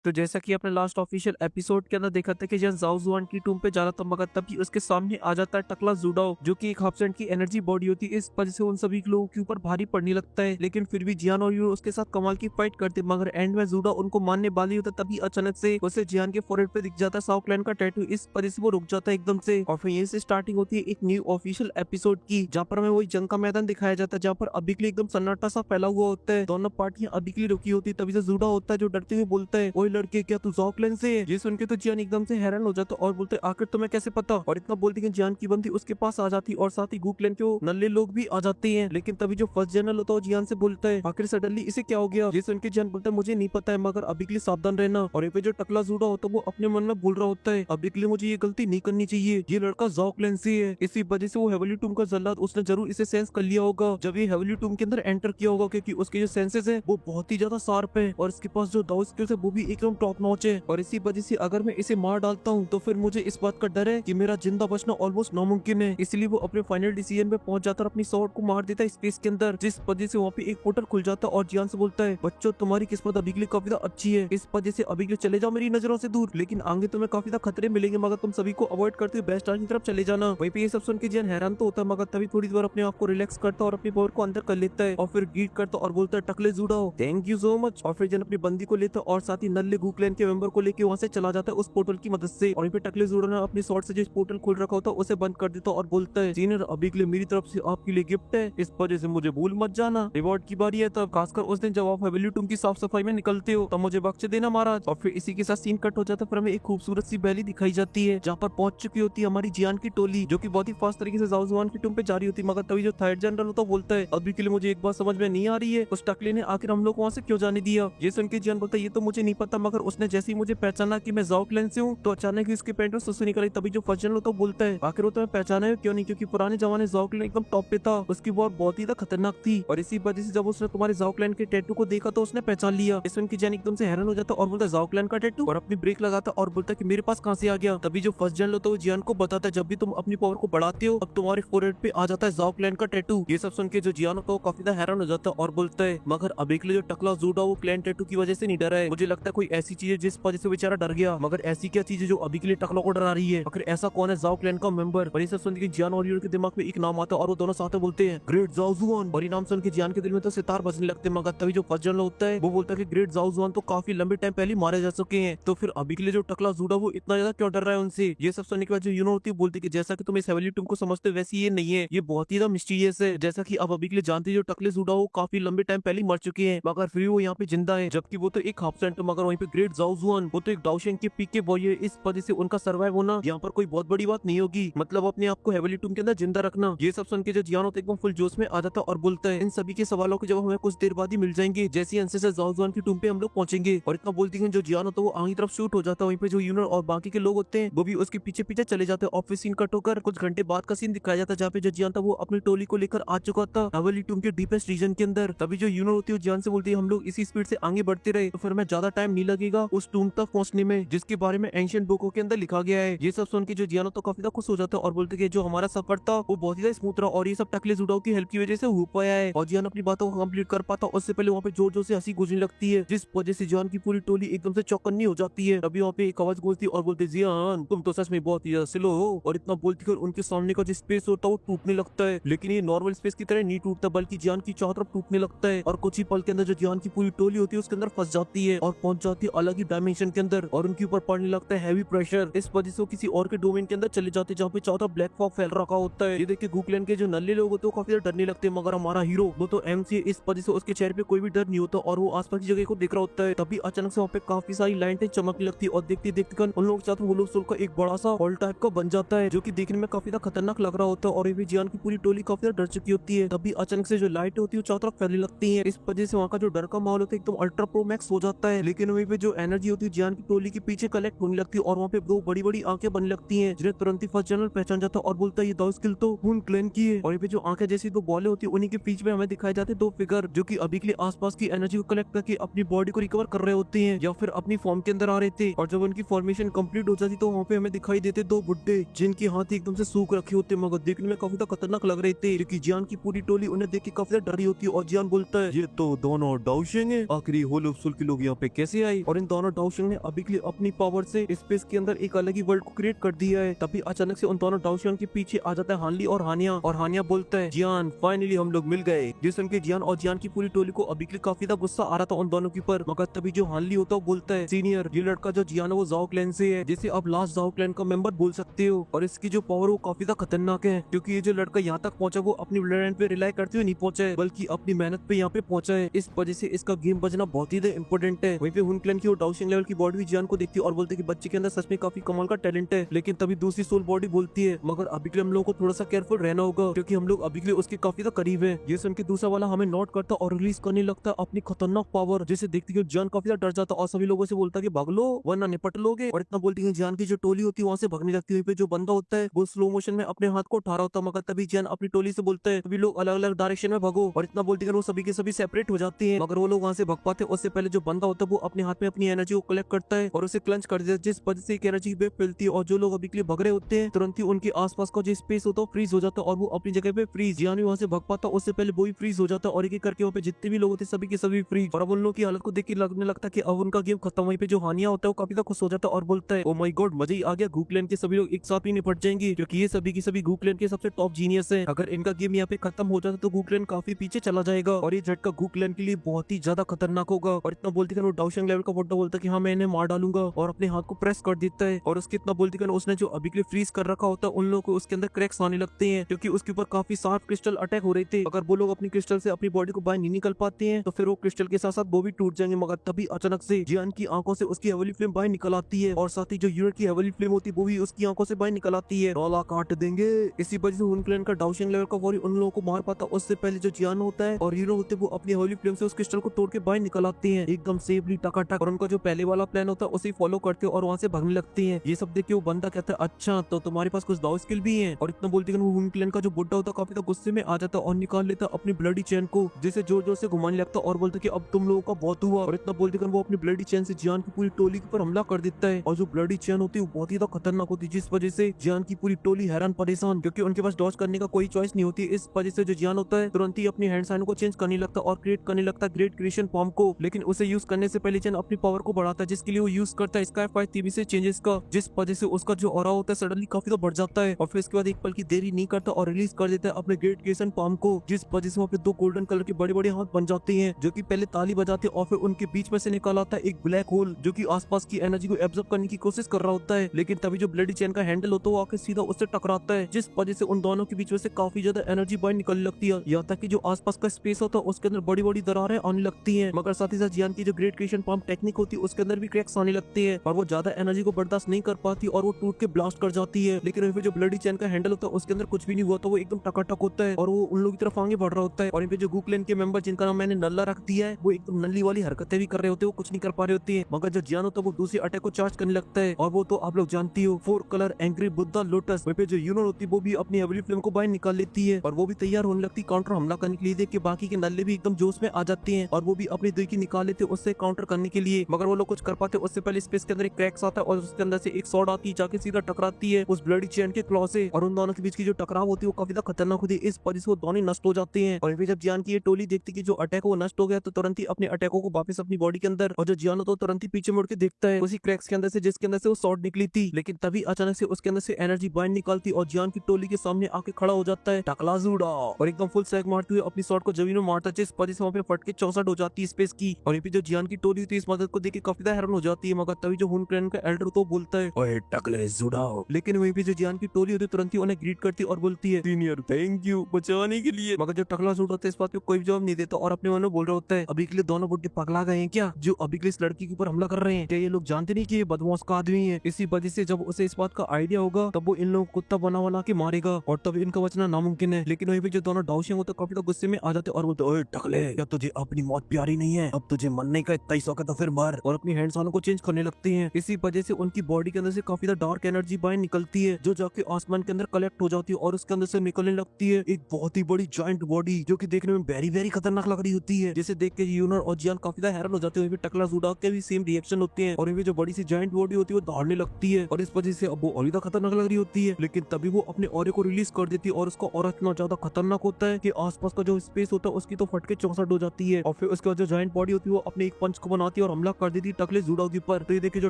तो जैसा कि आपने लास्ट ऑफिशियल एपिसोड के अंदर देखा था कि जब जाओ जुआन की टूम पे जा रहा था मगर तभी उसके सामने आ जाता है टकला जुडाओ जो कि एक हाफ की एनर्जी बॉडी होती है। इस वजह से उन सभी लोगों के ऊपर भारी पड़ने लगता है, लेकिन फिर भी जियान और यूरो उसके साथ कमाल की फाइट करते मगर एंड में जुडाओ उनको मारने वाली होता तभी अचानक से उसे जियान के फोरहेड पे दिख जाता है साउथ क्लैन का टैटू। इस वजह से वो रुक जाता है एकदम से और फिर यहीं से स्टार्टिंग होती है एक न्यू ऑफिशियल एपिसोड की, जहाँ पर हमें वही जंग का मैदान दिखाया जाता है जहाँ पर अभी के लिए एकदम सन्नाटा सा फैला हुआ होता है। दोनों पार्टियां अभी के लिए रुकी होती है। तभी से जुड़ा होता है जो डरते हुए बोलता है, ओए लड़के क्या तू जाओ क्लैन से है? ये सुन के तो जियान एकदम से हैरान हो जाता और बोलते आखिर तुम्हें कैसे पता? और इतना बोलती कि जियान की बंदी उसके पास आ जाती और साथ ही गू क्लैन के नल्ले लोग भी आ जाते हैं। लेकिन तभी जो फर्स्ट जनरल होता है जियान से बोलता है आखिर सडनली इसे क्या हो गया? ये सुन के जियान बोलता है मुझे नहीं पता है मगर अभी के लिए सावधान रहना। और ये पे जो टकला जुड़ा होता है वो अपने मन में बोल रहा होता है अभी के लिए मुझे ये गलती नहीं करनी चाहिए, ये लड़का जाओ क्लैन से है। इसी वजह से वो हेवली टूम का जल्लाद उसने जरूर इसे सेंस कर लिया होगा जब ये हेवली टूम के अंदर एंटर किया होगा, क्योंकि उसके जो सेंसेस है वो बहुत ही ज्यादा शार्प है और इसके पास जो दाव स्किल्स है वो भी एकदम टॉप नॉच है। और इसी वजह से अगर मैं इसे मार डालता हूँ तो फिर मुझे इस बात का डर है कि मेरा जिंदा बचना ऑलमोस्ट नामुमकिन है। इसलिए वो अपने फाइनल डिसीजन पे पहुंच जाता है, अपनी स्वॉर्ड को मार देता है स्पेस के अंदर, जिस वजह से वहाँ पे एक पोर्टल खुल जाता है और जियान से बोलता है बच्चों तुम्हारी किस्मत अभी के लिए काफी ज्यादा अच्छी है, इस वजह से अभी के लिए चले जाओ मेरी नजरों से दूर, लेकिन आगे तुम्हें काफी ज्यादा खतरे मिलेंगे मगर तुम सभी को अवॉइड करते हुए बेस्ट की तरफ चले जाना। वहीं पे ये सब सुन के जियान हैरान तो होता है मगर तभी थोड़ी देर अपने आप को रिलैक्स करता है और अपनी पावर को अंदर कर लेता है और फिर गीट करता और बोलता है टकले जुड़ाओ थैंक यू सो मच। और फिर जियान अपनी बंदी को लेता और साथ ही नल्ले गू क्लैन के मेंबर को लेके वहाँ से चला जाता है उस पोर्टल की मदद से। और फिर टकले जुड़ाओ ने अपनी शॉर्ट से जो पोर्टल खोल रखा होता है उसे बंद कर देता और बोलता है सीनियर अभी के लिए मेरी तरफ से आपके लिए गिफ्ट है, इस वजह से मुझे भूल मत जाना, रिवॉर्ड की बारी है तब, खासकर उस दिन जब आप हवेली टूम की साफ सफाई में निकलते हो तब मुझे बख्श देना महाराज। और फिर इसी के साथ सीन कट हो जाता है। फिर हमें एक खूबसूरत सी वैली दिखाई जाती है जहाँ पर पहुंच चुकी होती है हमारी जियान की टोली जो की बहुत ही फास्ट तरीके से जाओ जुआन की टूम पे जा रही होती है। मगर तभी जो थर्ड जनरल होता है बोलता है अभी के लिए मुझे एक बात समझ में नहीं आ रही है, उस टकले ने आखिर हम लोग वहाँ से क्यों जाने दिया? ये सुन के जियान बोलता है ये तो मुझे नहीं पता मगर उसने जैसे ही मुझे पहचाना कि मैं जाओ क्लैन से हूँ तो अचानक ही उसके पैंट में सुसु निकली। तभी जो फर्स्ट जनरल होता है बोलता है आखिर वो तुम्हें पहचाना है क्यों नहीं? क्योंकि पुराने जमाने जाओ क्लैन एकदम टॉप पे था, उसकी वॉर बहुत ही खतरनाक थी और इसी वजह से जब उसने तुम्हारे जाओ क्लैन के टैटू को देखा तो उसने पहचान लिया। इस सुन के जियान एकदम से हैरान हो जाता और बोलता जाओ क्लैन का टैटू और अपनी ब्रेक लगाता और बोलता कि मेरे पास कहाँ से आ गया? तभी जो फर्स्ट जनरल होता है वो जियान को बताता है जब भी तुम अपनी पावर को बढ़ाते हो अब तुम्हारे फोरहेड पे आ जाता है जाओ क्लैन का टैटू। ये सब सुन के जो जियान होता है वो काफी ज्यादा हैरान हो जाता है और बोलता है मगर अभी के लिए जो टकला जूडा वो क्लैन टैटू की वजह से नहीं डरा है, मुझे लगता है कोई ऐसी चीज है जिस वजह से बेचारा डर गया, मगर ऐसी क्या चीज है जो अभी के लिए टकला को डरा रही है? आखिर ऐसा कौन है जाओ क्लैन का मेंबर? और ये सब सुन के जियान और यूरो के दिमाग में एक नाम आता है और वो दोनों साथ बोलते हैं ग्रेट जाओ जुआन। और ये नाम सुन के जियान के दिल में तो सितार बजने लगते मगर तभी जो फर्स्ट जनरल होता है वो बोलता है कि ग्रेट जाओ जुआन तो काफी लंबे टाइम पहले मारे जा चुके हैं, तो फिर अभी के लिए जो टकला जूडा वो इतना ज्यादा क्यों डर रहा है उनसे? ये सब सुनने के बाद जो यूनो होती है बोलती है कि जैसा कि तुम इस हेवली टूम को समझते हो वैसे ये नहीं है, ये बहुत ही ज्यादा मिस्टीरियस है, जैसा कि अब अभी के लिए जानते जो टकले जूडा वो काफी लंबे टाइम पहले मर चुके हैं मगर फिर वो यहाँ पे जिंदा है, जबकि वो तो एक हाफ सेंट मगर वहीं पे ग्रेट जाओ जुआन वो तो एक डाउशेन के पीक के बॉय है, इस वजह से उनका सर्वाइव होना यहाँ पर कोई बहुत बड़ी बात नहीं होगी, मतलब अपने आप को हेवली टूम के अंदर जिंदा रखना। ये सब सुन के जो जियान होता है एकदम फुल जोश में आ जाता और बोलता है इन सभी के सवालों के जवाब हमें कुछ देर बाद ही मिल जाएंगे जैसे एंसेस्टर जाओ जुआन की टूम पे हम लोग पहुंचेंगे। और इतना बोलती है जो जियान होता है वो आगे तरफ शूट हो जाता है, वहीं पे जो यूनर और बाकी के लोग होते हैं वो भी उसके पीछे पीछे चले जाते हैं। ऑफिस सीन कट होकर कुछ घंटे बाद का सीन दिखाया जाता है जहाँ पे जो जियान था वो अपनी टोली को लेकर आ चुका था हेवली टूम के डीपेस्ट रीजन के अंदर। तभी जो यूनर होती है जियान से बोलती है हम लोग इसी स्पीड से आगे बढ़ते रहे तो फिर हमें ज्यादा टाइम नहीं लगेगा उस टूम तक पहुंचने में जिसके बारे में एंशिएंट बुकों के अंदर लिखा गया है। ये सब सुन के जो जियान तो काफी खुश हो जाता है और बोलते कि जो हमारा सफर था वो बहुत ही स्मूथ रहा और ये सब टकले जुड़ाओ की हेल्प की वजह से हो पाया है। और जियान अपनी बातों को कंप्लीट कर पाता उससे पहले वहाँ पे जोर जोर से हंसी गूंजने लगती है जिस वजह से जियान की पूरी टोली एकदम से चौकन्नी हो जाती है। तभी वहाँ पे एक आवाज गूंजती और बोलते जियान तुम तो सच में बहुत ही स्लो हो। और इतना बोलती कर उनके सामने का जो स्पेस होता है वो टूटने लगता है, लेकिन ये नॉर्मल स्पेस की तरह नहीं टूटता बल्कि जियान की चारों तरफ टूटने लगता है और कुछ ही पल के अंदर जो जियान की पूरी टोली होती है उसके अंदर फंस जाती है और पहुंच जाती है अलग ही डायमेंशन के अंदर और उनके ऊपर पड़ने लगता है हैवी प्रेशर। इस वजह से वो किसी और के डोमेन के अंदर चले जाते हैं जहाँ पे चारों तरफ ब्लैक फॉग फैल रखा होता है। ये देख के गू क्लैन के जो नल्ले लोग होते हैं वो काफी ज्यादा डरने लगते हैं मगर हमारा हीरो वो तो एमसी है, इस वजह से उसके चेहरे पे कोई भी डर नहीं होता और वो आसपास की जगह को देख रहा होता है। तभी अचानक से वहाँ पे काफी सारी लाइटें चमकने लगती है और देखते देखते उन लोगों के साथ वो लोग सोल का एक बड़ा सा हॉल टाइप का बन जाता है जो की देखने में काफी ज्यादा खतरनाक लग रहा होता है और ये भी जियान की पूरी टोली काफी ज्यादा डर चुकी होती है। तभी अचानक से जो लाइट होती है चारों तरफ फैलने लगती है, इस वजह से वहाँ का जो डर का माहौल होता है एकदम अल्ट्रा प्रो मैक्स हो जाता है। लेकिन वहीं पे जो एनर्जी होती है जियान की टोली के पीछे कलेक्ट होने लगती है और वहाँ पे दो बड़ी बड़ी आंखें बनने लगती है जिन्हें तुरंत ही फर्स्ट जनरल पहचान जाता है और बोलता है ये दो स्किल तो खून क्लैन की है। और ये पे जो आंखें जैसी दो बॉले होती है उन्हीं के बीच में हमें दिखाए जाते हैं दो फिगर जो कि अभी के लिए आसपास की एनर्जी को कलेक्ट करके अपनी बॉडी को रिकवर कर रहे होते हैं या फिर अपनी फॉर्म के अंदर आ रहे थे। और जब उनकी फॉर्मेशन कंप्लीट हो जाती तो वहाँ पे हमें दिखाई देते दो बुड्ढे जिनके हाथ एकदम से सूख रखे होते मगर देखने में काफी खतरनाक लग रहे थे, क्योंकि जियान की पूरी टोली उन्हें देख के काफी डरी होती है। और जियान बोलता है ये तो दोनों डाउशिंग है, आखिरी होलोप्सुल के लोग यहाँ पे कैसे आए? है और इन दोनों डाउशिंग ने अभी के लिए अपनी पावर से स्पेस के अंदर एक अलग ही वर्ल्ड को क्रिएट कर दिया है। तभी अचानक से उन दोनों डाउशिंग के पीछे आ जाता है हानली और हानिया बोलता है जियान फाइनली हम लोग मिल गए। जिस उनके जियान और जियान की पूरी टोली को अभी के लिए काफी ज्यादा गुस्सा आ रहा था उन दोनों के ऊपर, मगर तभी जो हानली होता है वो बोलता है सीनियर ये लड़का जो जियान है वो जाओ क्लैन से है, जिसे आप लास्ट जाओ क्लैन का मेंबर बोल सकते हो और इसकी जो पावर वो काफी ज्यादा खतरनाक है क्योंकि ये जो लड़का यहाँ तक पहुंचा वो अपनी ब्लड पे रिलाई करते हुए नहीं पहुंचा है बल्कि अपनी मेहनत पे यहाँ पे पहुंचा है। इस वजह से इसका गेम बजना बहुत ही इंपॉर्टेंट है। वहीं पे हुन क्लैन की डाउशिंग लेवल की बॉडी भी जियान को देखती है और बोलते है कि बच्चे के अंदर सच में काफी कमाल का टैलेंट है। लेकिन तभी दूसरी सोल बॉडी बोलती है मगर अभी के लिए हम लोगों को थोड़ा सा केयरफुल रहना होगा क्योंकि हम लोग अभी के लिए उसके काफी ज्यादा करीब है। ये सुन के दूसरा वाला हमें नोट करता और रिलीज करने लगता है अपनी खतरनाक पावर, जिसे देखते कि जान काफी ज्यादा डर जाता और सभी लोगों से बोलता कि भाग लो वरना निपट लोगे। और इतना बोलती है जान की जो टोली होती है वहां से भागने लगती है। पे जो बंदा होता है वो स्लो मोशन में अपने हाथ को उठा रहा होता है मगर तभी जान अपनी टोली से बोलता है सभी लोग अलग अलग डायरेक्शन में भागो। और इतना बोलती है वो सभी के सभी सेपरेट हो जाते हैं मगर वो लोग वहां से भाग पाते हैं। उससे पहले जो बंदा होता है वो अपने हाथ में अपनी एनर्जी को कलेक्ट करता है और उसे क्लंच कर देता है, जिस वजह से एक एनर्जी वेव फैलती है और जो लोग अभी के लिए भाग रहे होते हैं तुरंत ही उनके आसपास का जो स्पेस होता है फ्रीज हो जाता है और वो अपनी जगह पे फ्रीज। जियान भी वहां से भाग पाता उससे पहले वो भी फ्रीज हो जाता है और एक एक करके वहाँ पे जितने भी लोग होते सभी के सभी फ्रीज। और अब उन लोगों की हालत को देख के लगने लगता है कि अब उनका गेम खत्म। वहीं पे जो हानिया होता है वो काफी ज्यादा खुश हो जाता है और बोलता है ओ माय गॉड मजा ही आ गया, गूक्लैन के सभी लोग एक साथ ही निपट जाएंगे क्योंकि ये सभी की सभी गूक्लैन के सबसे टॉप जीनियस है। अगर इनका गेम यहाँ पे खत्म हो जाता तो गूक्लैन काफी पीछे चला जाएगा और ये झटका गूक्लैन के लिए बहुत ही ज्यादा खतरनाक होगा। और इतना बोलती वो डाउशिंग लेवल का बड्डा बोलता है कि हाँ मैं इन्हें मार डालूंगा और अपने हाथ को प्रेस कर देता है। और उसके इतना बोलती उसने जो अभी के लिए फ्रीज कर रखा होता है उन लोगों को उसके अंदर क्रैक्स आने लगते हैं क्योंकि उसके ऊपर काफी शार्प क्रिस्टल अटैक हो रहे थे। अगर वो लोग अपनी क्रिस्टल से अपनी बॉडी को बाहर नहीं निकल पाते हैं तो फिर वो क्रिस्टल के साथ साथ वो भी टूट जाएंगे। मगर तभी अचानक से जियान की आंखों से उसकी हेवली फ्लेम बाहर निकल आती है और साथ ही जो यूनिट की हेवली फ्लेम होती है वो भी उसकी आंखों से बाहर निकल आती है। रौला काट देंगे। इसी वजह से हुन क्लैन का डाउशिंग लेवल का वॉरी उन लोगों को मार पाता उससे पहले जो जियान होता है और हीरो होते हैं वो अपनी हेवली फ्लेम से उस क्रिस्टल को तोड़ के बाहर निकल आते हैं एकदम सेफली टकाटक। और उनका जो पहले वाला प्लान होता है उसे फॉलो करते हैं और वहां से भागने लगते हैं। ये सब देख के वो बंदा कहता है अच्छा तो तुम्हारे पास कुछ दाव स्किल भी है। और इतना बोलते हैं हुन क्लैन का जो बुड्ढा होता है काफी गुस्से में आ जाता है और निकाल लेता अपनी ब्लडी चेन को, जिसे जोर जोर से घुमाने लगता और बोलता कि अब तुम लोगों का बहुत हुआ। और इतना बोलते वो अपनी ब्लडी चेन से जियान की पूरी टोली के ऊपर हमला कर देता है और जो ब्लडी चेन होती है वो बहुत ही खतरनाक होती है, जिस वजह से जियान की पूरी टोली हैरान परेशान क्योंकि उनके पास डॉज करने का कोई चॉइस नहीं होती। इस वजह से जो जियान होता है तुरंत ही अपनी हैंड साइन को चेंज करने लगता और क्रिएट करने लगता ग्रेट क्रिएशन फॉर्म को। लेकिन उसे यूज करने से पहले जियान अपनी पावर को बढ़ाता है जिसके लिए वो यूज करता है स्काई फाइव टीवी से चेंजेस का, जिस वजह से उसका जो ऑरा होता है सडनली काफी बढ़ जाता है। और फिर इसके बाद एक पल की देरी नहीं करता और रिलीज कर देता है अपने ग्रेट क्रिएशन फॉर्म को, जिस वजह से वहाँ पे दो गोल्डन कलर के बड़े बड़े हाथ बन जाते हैं जो कि पहले ताली बजाते और फिर उनके बीच में से निकल आता है एक ब्लैक होल जो कि आसपास की एनर्जी को एब्जॉर्ब करने की कोशिश कर रहा होता है। लेकिन तभी जो ब्लडी चेन का हैंडल होता है वो आके सीधा उससे टकराता है, जिस वजह से उन दोनों के बीच में से काफी ज्यादा एनर्जी बाहर निकलने लगती है। यहाँ तक कि जो आसपास का स्पेस होता है उसके अंदर बड़ी बड़ी दरारें आने लगती हैं। मगर साथ ही साथ जियान की जो ग्रेट क्रिएशन फॉर्म टेक्निक होती है उसके अंदर भी क्रैक्स आने लगती है और वो ज्यादा एनर्जी को बर्दाश्त नहीं कर पाती और वो टूट के ब्लास्ट कर जाती है। लेकिन जो ब्लडी चेन का हैंडल होता है उसके अंदर कुछ भी नहीं हुआ तो वो एकदम टकाटक होता है और वो उन लोगों की तरफ आगे बढ़ रहा होता है। और यहाँ पे जो गूक्लैन के मेंबर जिनका नाम मैंने नल्ला रख दिया है वो एकदम नल्ली वाली हरकतें भी कर रहे होते हैं, वो कुछ नहीं कर पा रहे होते हैं। मगर जो जियान होता है वो दूसरी अटैक को चार्ज करने लगता है और वो तो आप लोग जानती हो 4 कलर एंग्री बुद्धा लोटस। वहीं पे जो यूनिट होती है वो भी अपनी हेवली फ्लेम को बाहर निकाल लेती है और वो भी तैयार होने लगती काउंटर हमला करने के लिए। देख के बाकी के नल्ले भी एकदम जोश में आ जाते हैं और वो भी अपनी दुई की निकाल लेते उससे काउंटर करने के लिए। मगर वो लोग कुछ कर पाते उससे पहले स्पेस के अंदर एक क्रैक्स आता है और उसके अंदर से एक शॉट आती है जाके सीधा टकराती है उस ब्लडी चेन के क्लॉ से और उन दोनों के बीच की जो टकराव होती है वो काफी खतरनाक होती है। इस वजह से वो दोनों नष्ट हो जाते हैं। और जब जियान की ये टोली देखती कि जो अटैक वो नष्ट हो गया तो तुरंत ही अपने अटैकों को वापस अपनी बॉडी के अंदर, और जो जियान तो तुरंत ही पीछे मुड़ के देखता है उसी क्रैक्स के अंदर से जिसके अंदर से वो शॉट निकली थी। लेकिन तभी अचानक से उसके अंदर से एनर्जी बाहर निकलती और जियान की टोली के सामने आके खड़ा हो जाता है टकला जूडा और एकदम फुल सैक मारते हुए अपनी शॉट को जमीन में मारता है, जिस वजह से वहाँ पे फट के 64 हो जाती है स्पेस की। और जो जियान की टोली थी इस मदद को देख के काफी हैरान हो जाती है। मगर तभी जो हुन क्लैन का एल्डर तो बोलता है ओए टकले जूडा। लेकिन वहीं पे जो जियान की टोली होती है तुरंत ही उन्हें ग्रीट करती और बोलती है सीनियर थैंक यू बचाने के लिए। मगर जो टकला जूडा होता है इस बात पे कोई जवाब नहीं देता और अपने मन में बोल रहा होता है अभी के लिए दोनों बुड्ढे पगला गए हैं क्या, जो अभी के लिए इस लड़की के ऊपर हमला कर रहे हैं। क्या ये लोग जानते नहीं कि ये बदमाश का आदमी है। इसी वजह से जब उसे इस बात का आइडिया होगा तब वो इन लोगों को कुत्ता बना के मारेगा और तब इनका बचना नामुमकिन है। लेकिन वहीं पे जो दोनों डाउशिंग होते काफी गुस्से में आ जाते और बोलते ओए टकले क्या तुझे अपनी मौत प्यारी नहीं है, अब तुझे मरने का इतना ही शौक है तो फिर मर, और अपनी हैंड्स को चेंज करने लगते हैं। इसी वजह से उनकी बॉडी के अंदर से काफी डार्क एनर्जी बाहर निकलती है जो जाके आसमान के अंदर कलेक्ट हो जाती है और उसके अंदर से निकलने लगती है एक बहुत ही बड़ी जॉइंट बॉडी जो कि देखने में वेरी खतरनाक लग रही होती है, जिसे देख के यूनर और जियान काफी हैरान हो जाते हैं। टकला जूडा के भी सेम रिएक्शन होते हैं और जो बड़ी सी जॉइंट बॉडी होती है वो दौड़ने लगती है और इस वजह से अब वो और ज्यादा खतरनाक लग रही होती है। लेकिन तभी वो अपने ऑरे को रिलीज कर देती है और उसका ऑरा इतना ज्यादा खतरनाक होता है कि आसपास का जो स्पेस होता है उसकी तो फटके 64 हो जाती है। और फिर उसके बाद जो जॉइंट बॉडी होती है वो अपने एक पंच को बनाती जाती है और हमला कर देती है टकले जुड़ाओ के ऊपर। तो ये देखिए जो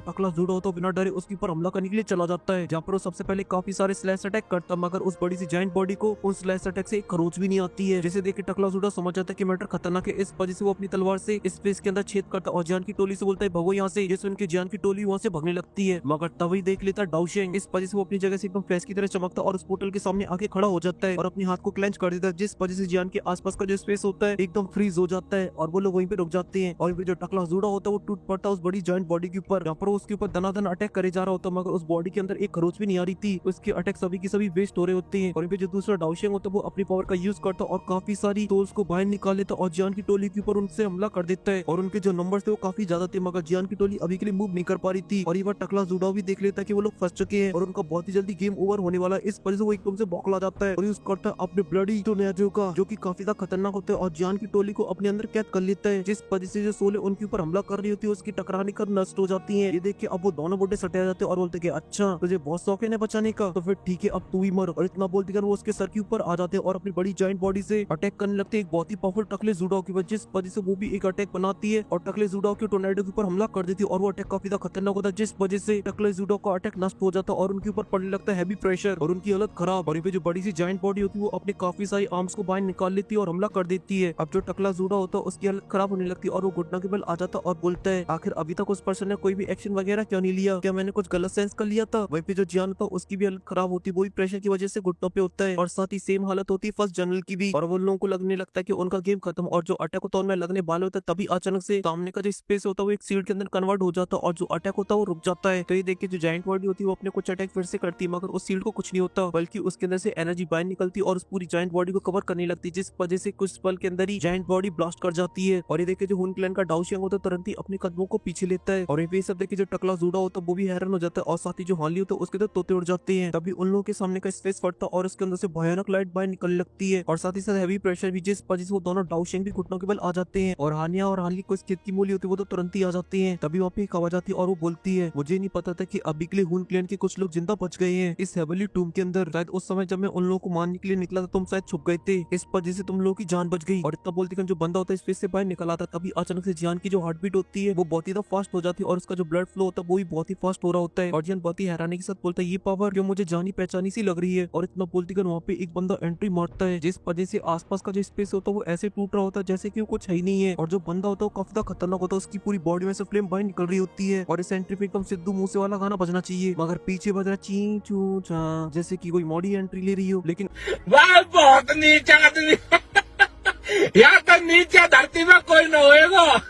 टकला जुड़ाओ तो बिना डरे उसके ऊपर हमला करने के लिए चला जाता है, जहाँ पर वो सबसे पहले काफी सारे स्लैश अटैक करता, मगर उस बड़ी सी जायंट बॉडी को उन स्लैश अटैक से एक खरोच भी नहीं आती है। जैसे देखिए टकला जुड़ाओ समझ जाता है कि मैटर खतरनाक है, इस वजह से वो अपनी तलवार से स्पेस के अंदर छेद करता और जान की टोली से बोलता है भगो यहाँ से। जैसे उनकी जान की टोली वहाँ से भागने लगती है, मगर तभी देख लेता है डाउशेंग। इस वजह से वो अपनी जगह से एकदम फ्लैश की तरह चमकता और उस पोर्टल के सामने आके खड़ा हो जाता है और अपने हाथ को क्लेंच कर देता है, जिस वजह से जान के आसपास का जो स्पेस होता है एकदम फ्रीज हो जाता है और वो लोग वहीं पे रुक जाते हैं। और जो टकला जुड़ा होता है वो टूट पड़ता है उस बड़ी जॉइंट बॉडी के ऊपर, जहाँ पर उसके ऊपर दनादन अटैक करे जा रहा होता है, मगर उस बॉडी के अंदर एक खरोच भी नहीं आ रही थी। उसके अटैक सभी की सभी वेस्ट हो रहे होते हैं। और जो दूसरा डाउशेंग होता है वो अपनी पावर का यूज करता और काफी सारी सोल्स को बाहर निकाल लेता और जान की टोली के ऊपर उनसे हमला कर देता है। और उनके जो नंबर थे वो काफी ज्यादा थे, मगर जान की टोली अभी के लिए मूव नहीं कर पा रही थी। और ये बार टकला जुड़ाव भी देख लेता है कि वो लोग फंस चुके हैं और उनका बहुत ही जल्दी गेम ओवर होने वाला है। इस वजह से वो एकदम से बौखला जाता है और यूज करता है अपने ब्लडी टोर्नेडो का, जो कि काफी ज्यादा खतरनाक होता है और जान की टोली को अपने अंदर कैद कर लेता है, जिस वजह से जो सोल उनके ऊपर हमला कर रही होती है उसकी टकराने कर नष्ट हो जाती है। ये देख के अब वो दोनों बुड्ढे सटे जाते हैं और बोलते कि अच्छा तुझे बहुत शौक है बचाने का, तो फिर ठीक है अब तू ही मर। और इतना बोलते कर वो उसके सर के ऊपर आ जाते हैं और अपनी बड़ी जॉइंट बॉडी से अटैक करने लगते हैं एक बहुत ही पावरफुल टकले जुड़ाव की वजह, जिस वजह से वो भी एक अटैक बनाती है और टकले जुड़ाव के टोर्नेडो के ऊपर हमला कर देती है। और वो अटैक काफी ज्यादा खतरनाक होता है, जिस वजह से टकले जुड़ाव का अटैक नष्ट हो जाता है और उनके ऊपर पड़ने लगता है हैवी प्रेशर और उनकी हालत खराब। और जो बड़ी सी जॉइंट बॉडी होती है वो अपने काफी सारी आर्म्स को बाहर निकाल लेती है और हमला कर देती है। अब जो टकला जुड़ा होता है उसकी हालत खराब होने लगती है और वो घुटना के बल आ जाता और बोलता है आखिर अभी तक उस पर्सन ने कोई भी एक्शन वगैरह क्यों नहीं लिया, क्या मैंने कुछ गलत सेंस कर लिया था। वहीं पे जो जियान होता है उसकी भी हालत खराब होती है, वही प्रेशर की वजह से घुटनों पे होता है और साथ ही सेम हालत होती है फर्स्ट जनरल की भी। और वो लोगों को लगने लगता है कि उनका गेम खत्म। और जो अटैक होता है उनमें लगने वाला होता है तभी अचानक से सामने का जो स्पेस होता है वो एक सीड के अंदर कन्वर्ट हो जाता है और जो अटैक होता है वो रुक जाता है। तो ये देख के जो जायंट बॉडी होती है वो अपने कुछ अटैक फिर से करती है, मगर उस सील्ड को कुछ नहीं होता बल्कि उसके अंदर से एनर्जी बाहर निकलती है और उस पूरी जायंट बॉडी को कवर करने लगती है, जिस वजह से कुछ पल के अंदर ही जायंट बॉडी ब्लास्ट कर जाती है। और ये देखे जो हुन क्लैन का डाउशिंग होता है तुरंत ही अपने कदमों को पीछे लेता है। और ये सब देखे जो टकला जुड़ा होता है वो भी हैरान हो जाता है और साथ ही जो हाली होता है उसके तो तोते उड़ जाते हैं। तभी उन लोगों के सामने का स्पेस फटता और उसके अंदर से भयानक लाइट बाहर निकलने लगती है और साथ ही साथ हैवी प्रेशर भी, जिस वजह से वो दोनों डाउशिंग भी घुटनों के बल आ जाते हैं। और हानिया और हाली को खेत की मूली होती है वो तो तुरंत ही आ जाती है। तभी वहाँ पे एक आवाज आती है और वो बोलती है मुझे नहीं पता था कि अभी के लिए हुन क्लैन के कुछ लोग जिंदा बच गए हैं इस हेवनली टूम के अंदर। शायद उस समय जब मैं उन लोगों को मारने के लिए निकला था तुम शायद छुप गए थे, इस वजह से तुम लोगों की जान बच गई। और इतना बोलते जो बंदा होता है स्पेस से बाहर निकल आता, तभी अचानक से जियान की जो हार्ट बीट होती है वो बहुत ही फास्ट हो जाती है और उसका जो ब्लड फ्लो होता है वो भी बहुत ही फास्ट हो रहा होता है। और जियान बहुत ही हैरानी के साथ बोलता है ये पावर जो मुझे जानी पहचानी सी लग रही है। और इतना बोलती वहाँ पे एक बंदा एंट्री मारता है, जिस वजह से आसपास का जो स्पेस होता है वो ऐसे टूट रहा होता है जैसे कि वो कुछ है ही नहीं है। और जो बंदा होता है वो काफी खतरनाक होता है, उसकी पूरी बॉडी में से फ्लेम बाहर निकल रही होती है और इस एंट्री पे एकदम सिद्धू मूसे वाला गाना बजना चाहिए, मगर पीछे बज रहा ची चू चा, जैसे कि कोई मॉडी एंट्री ले रही हो। लेकिन वाह बहुत नीचा आदमी यहाँ तो नीचे धरती में कोई न होएगा।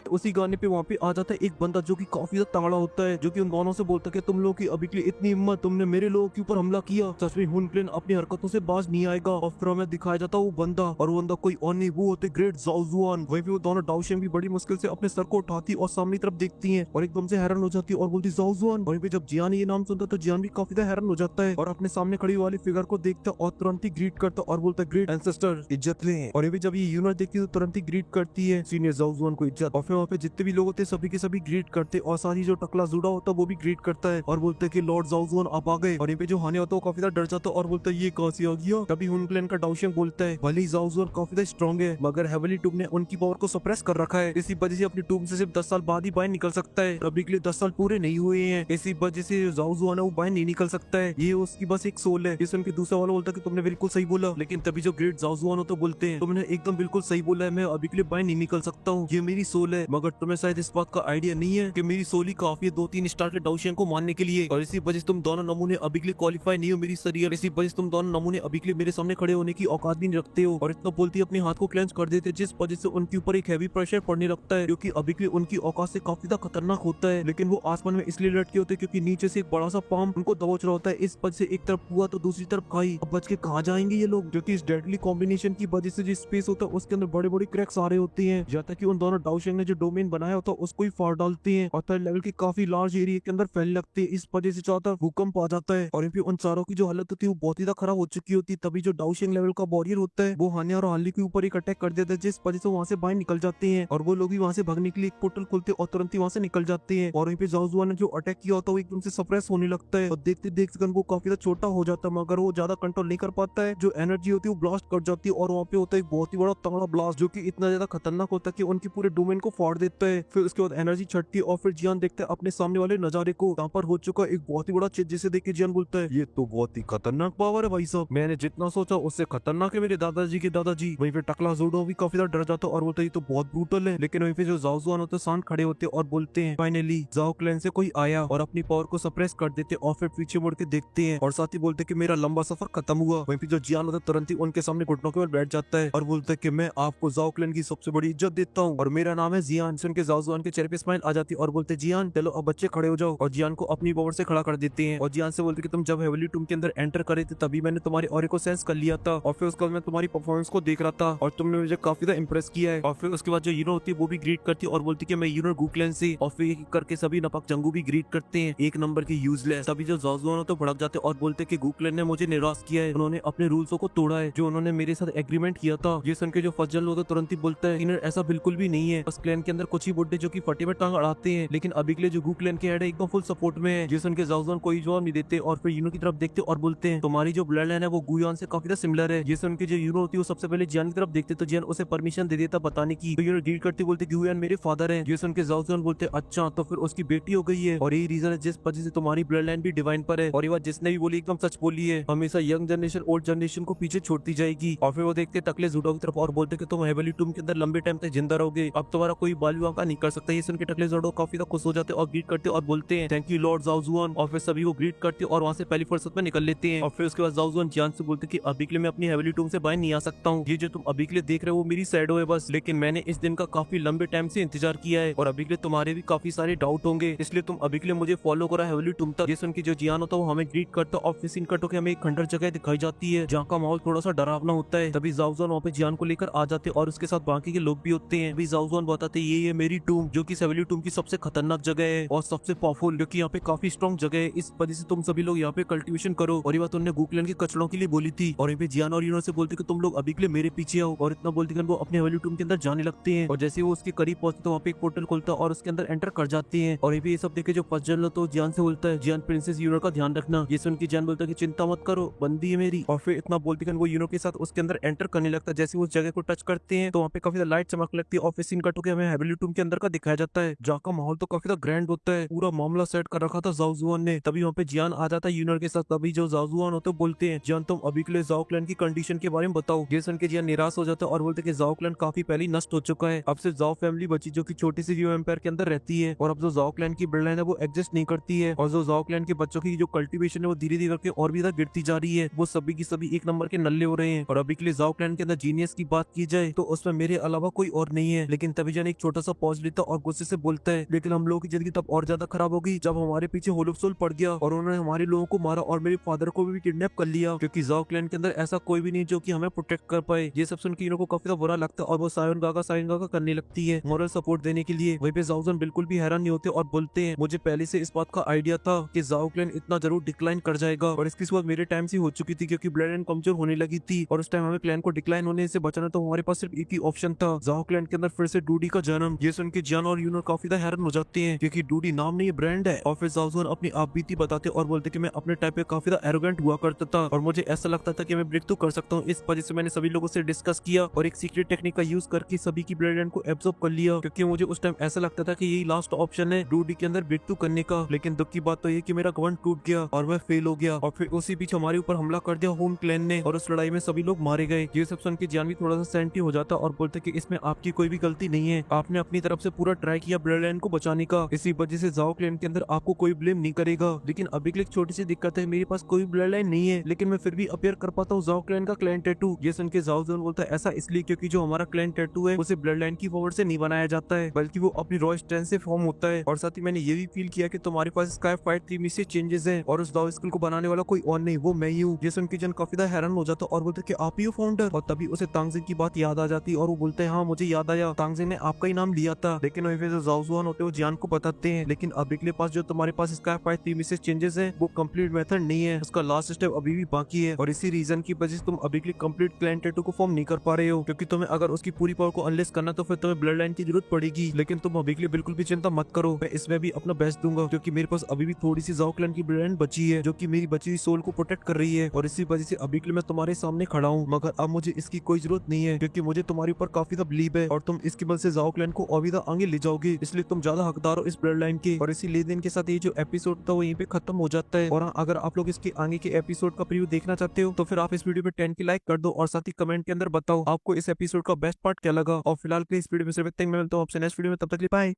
उसी गाने पे वहाँ पे आ जाता है एक बंदा जो कि काफी ज्यादा तगड़ा होता है, जो कि उन दोनों से बोलता है कि तुम लोग की अभी के लिए इतनी हिम्मत, तुमने मेरे लोगों के ऊपर हमला किया, सच में हुन क्लैन अपनी हरकतों से बाज नहीं आएगा। और फिर हमें दिखाया जाता है वो बंदा, और वो बंदा कोई और नहीं वो होते ग्रेट जाओ जुआन। वहीं पे वो दोनों डाउशेंग भी बड़ी मुश्किल से अपने सर को उठाती और सामने तरफ देखती है और एकदम से हैरान हो जाती है और बोलती जाओ जुआन। वहीं पे जब जियान ये नाम सुनता तो जियान भी काफी ज्यादा हैरान हो जाता है और अपने सामने खड़ी वाली फिगर को देखता और तुरंत ही ग्रीट करता और बोलता है ग्रेट एंसेस्टर इज्जत ले। और ये भी जब ये यूनिट देखती है तो तुरंत ही ग्रीट करती है सीनियर जाओ जुआन को इज्जत। और फिर वहाँ पे जितने भी लोग होते सभी के सभी ग्रीट करते और साथ ही जो टकला जुड़ा होता है वो भी ग्रीट करता है और बोलते हैं कि लॉर्ड जाओ जुआन आप आ गए। और यहाँ पे जो हाने होता है वो काफी ज्यादा डर जाता है और बोलता है ये कहाँ से आ गया। तभी हुन क्लैन का डाउशिंग बोलता है भले ही जाओ जुआन काफी ज्यादा स्ट्रॉन्ग है मगर हेवनली टूम ने उनकी पावर को सप्रेस कर रखा है, इसी वजह से अपनी टूम से सिर्फ 10 साल बाद ही बाहर निकल सकता है। अभी के लिए 10 साल पूरे नहीं हुए हैं, इसी वजह से जाओ जुआन है वो बाहर नहीं निकल सकता है, ये उसकी बस एक सोल है। जिसमें दूसरा वाला बोलता है कि तुमने बिल्कुल सही बोला। लेकिन तभी जो ग्रेट जाओ जुआन होता बोलते हैं तुमने एकदम बिल्कुल सही बोला है, मैं अभी के लिए बाहर नहीं निकल सकता हूँ, ये मेरी सोल है। मगर तुम्हें शायद इस बात का आइडिया नहीं है कि मेरी सोल ही काफी है 2-3 स्टार के डाउशिंग को मारने के लिए, और इसी वजह से तुम दोनों नमूने अभी के लिए क्वालिफाई नहीं हो मेरी शरीर, इसी वजह से तुम दोनों नमूने अभी के लिए मेरे सामने खड़े होने की औकात भी नहीं रखते हो। और इतना बोलती अपने हाथ को क्लेंच कर देते जिस वजह से उनके ऊपर एक हैवी प्रेशर पड़ने लगता है, जो कि अभी के लिए उनकी औकात से काफी ज्यादा खतरनाक होता है। लेकिन वो आसमान में इसलिए लटके होते क्योंकि नीचे से एक बड़ा सा पाम उनको दबोच रहा होता है, इस वजह से एक तरफ हुआ तो दूसरी तरफ खाई। अब बच के कहाँ जाएंगे ये लोग, जो कि इस डेडली कॉम्बिनेशन की वजह से जो स्पेस होता है उसके अंदर बड़े बड़े क्रैक्स आ रहे होते हैं, जहाँ तक कि उन दोनों डाउशिंग ने जो डोमेन बनाया होता है उसको ही फाड़ डालते हैं और थर्ड लेवल के काफी लार्ज एरिया के अंदर फैलने लगते हैं। इस वजह से चाहता भूकंप आ जाता है और फिर उन चारों की जो हालत होती है वो बहुत ही खराब हो चुकी होती है। तभी जो डाउशिंग लेवल का वॉरियर होता है वो हानिया और हाली के ऊपर एक अटैक कर देता है, जिस वजह से वहाँ से बाहर निकल जाते हैं और वो लोग भी वहाँ से भागने के लिए एक पोर्टल खोलते और तुरंत ही वहाँ से निकल जाते हैं। और वहीं पे जाओ जुआन ने जो अटैक किया होता है वो एकदम से सप्रेस होने लगता है और देखते देखते वो काफी ज्यादा छोटा हो जाता है, मगर वो ज्यादा कंट्रोल नहीं कर पाता है, जो एनर्जी होती है वो ब्लास्ट कर जाती है और वहाँ पे होता है एक बहुत ही बड़ा तगड़ा ब्लास्ट जो कि इतना ज्यादा खतरनाक होता है कि उनके पूरे डोमेन को फाड़ देता है। फिर उसके बाद एनर्जी छटती है और फिर जियान देखता है अपने सामने वाले नजारे को। यहाँ पर हो चुका एक बहुत ही बड़ा चीज जिसे देख के जियान बोलता है ये तो बहुत ही खतरनाक पावर है भाई साहब, मैंने जितना सोचा उससे खतरनाक है मेरे दादाजी के दादाजी। वहीं पे टकला ज़ोडो भी काफी ज्यादा डर जाता है और बोलता है ये तो बहुत ब्रूटल है। लेकिन वहीं पे जो जाओ जुआन होते हैं शांत खड़े होते हैं और बोलते हैं फाइनली जाओ क्लैन से कोई आया, और अपनी पावर को सप्रेस कर देते और फिर पीछे मुड़ के देखते हैं और साथ ही बोलते हैं कि मेरा लंबा सफर खत्म हुआ। वहीं पे जो जियान होता है तुरंत ही उनके सामने घुटनों के बल बैठ जाता है और बोलता है कि मैं आपको जाओ क्लैन की सबसे बड़ी इज्जत देता हूँ और मेरा नाम है जियान। सुन के जाओ जुआन के चेहरे पे स्माइल आ जाती है और बोलते जियान चलो अब बच्चे खड़े हो जाओ, और जियान को अपनी पावर से खड़ा कर देते हैं और जियान से बोलते कि तुम जब हेवनली टूम के अंदर एंटर करे थे तभी मैंने तुम्हारे ऑरे को सेंस कर लिया था और फिर उसके बाद मैं तुम्हारी परफॉर्मेंस को देख रहा था और तुमने मुझे काफी ज्यादा इंप्रेस किया है। और फिर उसके बाद जो यूनो होती है वो भी ग्रीट करती है और बोलती है कि मैं यूनो गूक्लैन से, और फिर एक करके सभी नपक जंगू भी ग्रीट करते हैं एक नंबर के यूजलेस। तभी जो जाओजुआन तो भड़क जाते और बोलते हैं कि गूक्लैन ने मुझे निराश किया है, उन्होंने अपने रूल्सों को तोड़ा है जो उन्होंने मेरे साथ एग्रीमेंट किया था। ये सुन के जो फजल होता तुरंत ही बोलता है इन्हें ऐसा बिल्कुल भी नहीं है, बस क्लैन के अंदर कुछ ही बुड्ढे जो की फटे में टांग अड़ाते हैं, लेकिन अभी के लिए जो गूक्लैन के हेड है एकदम फुल सपोर्ट में है। ये सुन के जाओजुआन कोई जवाब नहीं देते और फिर यूनो की तरफ देखते और बोलते हैं तुम्हारी जो ब्लड लाइन है वो गुयान से काफी सिमिलर है। ये सुन के जो यूनो होती है वो सबसे पहले जियान की तरफ देखते तो जियान उसे परमिशन दे देता बताने की, तो यूनो डील करते बोलते गुयान मेरे फादर है। ये सुन के जाओजुआन बोलते अच्छा तो फिर उसकी बेटी हो गई है और यही रीजन है जिस वजह से तुम्हारी ब्लड लाइन भी डिवाइन पर है, और ये बात जिसने भी बोली एकदम सच बोली है, हमेशा यंग जनरेशन ओल्ड जनरेशन को पीछे छोड़ती जाएगी। और फिर वो देखते टकले ज़ूडो की तरफ और बोलते कि तुम हेवनली टूम के अंदर लंबे टाइम तक जिंदा रहोगे, अब तुम्हारा कोई बाल विवाह का नहीं कर सकता। ये सुन के टकले ज़ूडो काफी ज्यादा खुश हो जाते और ग्रीट करते और बोलते हैं थैंक यू लॉर्ड जाओजुआन, और फिर सभी को ग्रीट करते और वहाँ से पहली फुर्सत में निकल लेते हैं। और फिर उसके बाद जाओजुआन जियान से बोलते कि अभी के लिए मैं अपनी हेवनली टूम से बाहर नहीं आ सकता हूँ, ये जो तुम अभी के लिए देख रहे हो वो मेरी शैडो है बस, लेकिन मैंने इस दिन का काफी लंबे टाइम से इंतजार किया है और अभी के लिए तुम्हारे भी काफी सारे डाउट होंगे, इसलिए तुम अभी के लिए मुझे फॉलो करो हेवनली टूम तक। ये सुन के जो जियान होता है वो हमें ग्रीट करता और फिर सीन कट होकर हमें एक खंडर जगह दिखाई जाती है जहाँ का माहौल थोड़ा सा डरावना होता है। तभी जाओजुआन वहाँ पे जियान को लेकर आ जाते और उसके साथ बाकी के लोग भी होते हैं। अभी जाओजुआन बताते ये मेरी टूम जो की हेवनली टूम की सबसे खतरनाक जगह है और सबसे पावरफुल, जो की यहाँ पे काफी स्ट्रॉन्ग जगह है, इस वजह से तुम सभी लोग यहाँ पे कल्टीवेशन करो। और ये बात उन्होंने गूक्लैन के कचड़ों के लिए बोली थी। और यहाँ पे जियान और यूनो से बोलते कि तुम लोग अभी के लिए मेरे पीछे आओ, और इतना बोलते वो अपने हेवनली टूम के अंदर जाने लगते हैं। और जैसे वो उसके करीब पहुंचते तो वहाँ पे एक पोर्टल खुलता है और उसके अंदर एंटर कर जाते हैं। और ये सब देखे जो फजल तो जियान से बोलता है जियान प्रिंसेस यूनो का ध्यान रखना। ये सुन के जियान बोलता है कि चिंता मत करो बंदी है मेरी। और फिर इतना बोलते वो यूनो के साथ उसके अंदर एंटर करने लगता है। जैसे वो उस जगह को टच करते हैं तो वहाँ पे काफी ज्यादा लाइट चमक लगती है और फिर सीन कट होकर हमें हेवनली टूम के अंदर का दिखाया जाता है जहाँ का माहौल तो काफी ज्यादा ग्रैंड होता है, पूरा मामला सेट कर रखा था जाओजुआन ने। तभी वहाँ पे जियान आ जाता है यूनो के साथ। तभी जो जाओजुआन होते बोलते हैं जियान तुम अभी के लिए जाओ क्लैन की कंडीशन के बारे में बताओ। ये सुन के जियान निराश हो जाता है और बोलते कि जाओ क्लैन काफी पहले नष्ट हो चुका है, अब सिर्फ जाओ फैमिली बची जो की छोटी सी व्यू एम्पायर के अंदर रहती है, और अब जो जाओ क्लैन की ब्लड लाइन है वो एग्जिस्ट नहीं करती है, और जो जाओ क्लैन के बच्चों की जो कल्टीवेशन है वो धीरे धीरे करके और भी ज्यादा गिरती जा रही है, वो सभी की सभी एक नंबर के नल्ले हो रहे हैं। और अभी के लिए जाओ क्लैन के अंदर जीनियस की बात की जाए तो उसमें मेरे अलावा कोई और नहीं है। लेकिन तभी जान एक छोटा सा पॉज लेता और गुस्से से बोलता है लेकिन हम लोगों की जिंदगी तब और ज्यादा खराब होगी जब हमारे पीछे होल ऑफ सोल पड़ गया और उन्होंने हमारे लोगों को मारा और मेरे फादर को भी किडनैप कर लिया, क्योंकि जाओ क्लैन के अंदर ऐसा कोई भी नहीं जो कि हमें प्रोटेक्ट कर पाए। ये सब सुन के इनको काफी ज्यादा बुरा लगता है और वो साइन गागा करने लगती है मॉरल सपोर्ट देने के लिए। वहीं पे जाओजुआन बिल्कुल भी हैरान नहीं होते और बोलते हैं मुझे पहले से इस बात का आइडिया था कि जाओ क्लैन इतना जरूर डिक्लाइन कर जाएगा, और इसकी शुरुआत मेरे टाइम से हो चुकी थी क्योंकि ब्लड लाइन कमजोर होने लगी थी और उस टाइम हमें क्लैन को डिक्लाइन होने से बचाना तो हमारे पास सिर्फ एक ही ऑप्शन था, जाओ क्लैन के अंदर फिर से डूडी का जन्म। ये सुन के जियान और यूनो काफी ज्यादा हैरान हो जाते हैं क्योंकि डूडी नाम नहीं ब्रांड है। और फिर जाओजुआन अपनी आप बीती बताते और बोलते कि मैं अपने टाइप पे काफी ज्यादा एरोगेंट हुआ करता था और मुझे ऐसा लगता था कि मैं ब्रेक तो कर सकता हूँ, इस वजह से मैंने सभी लोगों से डिस्कस किया और एक सीक्रेट टेक्निक का यूज करके सभी की ब्लड लाइन को एब्जॉर्ब कर लिया, क्योंकि मुझे उस टाइम ऐसा लगता था कि यही लास्ट ऑप्शन है डूडी के अंदर ब्रेक थ्रू करने का। लेकिन दुख की बात तो ये कि मेरा घमंड टूट गया और मैं फेल हो गया, और फिर उसी बीच हमारे ऊपर हमला कर दिया होम क्लैन ने और उस लड़ाई में सभी लोग मारे गए। ये सब सुन के जियान भी थोड़ा सा सेंटी हो जाता और बोलते कि इसमें आपकी कोई भी गलती नहीं है, आपने अपनी तरफ से पूरा ट्राई किया ब्लड लाइन को बचाने का, इसी वजह से जाओ क्लैन के अंदर आपको कोई ब्लेम नहीं करेगा। लेकिन अभी के लिए छोटी सी दिक्कत है, मेरे पास कोई ब्लड लाइन नहीं है लेकिन मैं फिर भी अपियर कर पाता हूँ जाओ क्लैन का क्लैन टैटू। ये सुन के जाओजुआन बोलता है ऐसा इसलिए क्योंकि जो हमारा क्लैन टैटू है उसे ब्लड लाइन की पावर से नहीं बनाया जाता है बल्कि वो अपनी रॉ स्ट्रेंथ से फॉर्म होता है। और साथ ही मैंने ये भी फील किया कि तुम्हारे पास स्काई फाइट थीम से चेंजेस है और उस दाव स्किल को बनाने वाला कोई और नहीं, वो मैं ही हूँ। ये सुन के जन काफी ज्यादा हैरान हो जाता और बोलते कि आप ही हो फाउंडर, और तभी उसे तांगजिंग की बात याद आ जाती और वो बोलते हैं हाँ मुझे याद आया, तांगजिंग ने आपका ही नाम लिया था। लेकिन वहीं पे जो जाओजुआन होते हैं वो जियान को बताते हैं लेकिन अभी के लिए पास जो तुम्हारे पास स्काई फाइट थीम से चेंजेस है वो कंप्लीट मेथड नहीं है, उसका लास्ट स्टेप अभी भी बाकी है और इसी रीजन की वजह से तुम अभी के लिए कंप्लीट क्लैन टैटू को फॉर्म नहीं कर पा रहे हो, क्योंकि तुम्हें अगर उसकी पूरी पावर को अनलेस करना तो फिर तुम्हें ब्लड लाइन की जरूरत पड़ेगी। लेकिन तुम अभी के लिए बिल्कुल भी चिंता मत करो, मैं इसमें भी अपना बेस्ट दूंगा क्योंकि मेरे पास अभी भी थोड़ी सी जाओ क्लैन की ब्लड लाइन बची है जो कि मेरी बची हुई सोल को प्रोटेक्ट कर रही है और इसी वजह से अभी के लिए मैं तुम्हारे सामने खड़ा हूँ। मगर अब मुझे इसकी कोई जरूरत नहीं है क्योंकि मुझे तुम्हारे ऊपर काफी ज्यादा बिलीव है और तुम इसकी वजह से जाओ क्लैन को अविदा आगे ले जाओगे, इसलिए तुम ज्यादा हकदार हो इस ब्लड लाइन के। और इसी लेन देन के साथ ये जो एपिसोड था वो यहीं पे खत्म हो जाता है। और हाँ, अगर आप लोग इसके आगे के एपिसोड का प्रीव्यू देखना चाहते हो तो फिर आप इस वीडियो पे 10 की लाइक कर दो और साथ ही कमेंट के अंदर बताओ आपको इस एपिसोड का बेस्ट पार्ट क्या लगा। और फिलहाल के लिए इस वीडियो में सिर्फ इतना ही। मैं मिलता हूँ आपसे नेक्स्ट वीडियो में, तब तक के लिए बाय।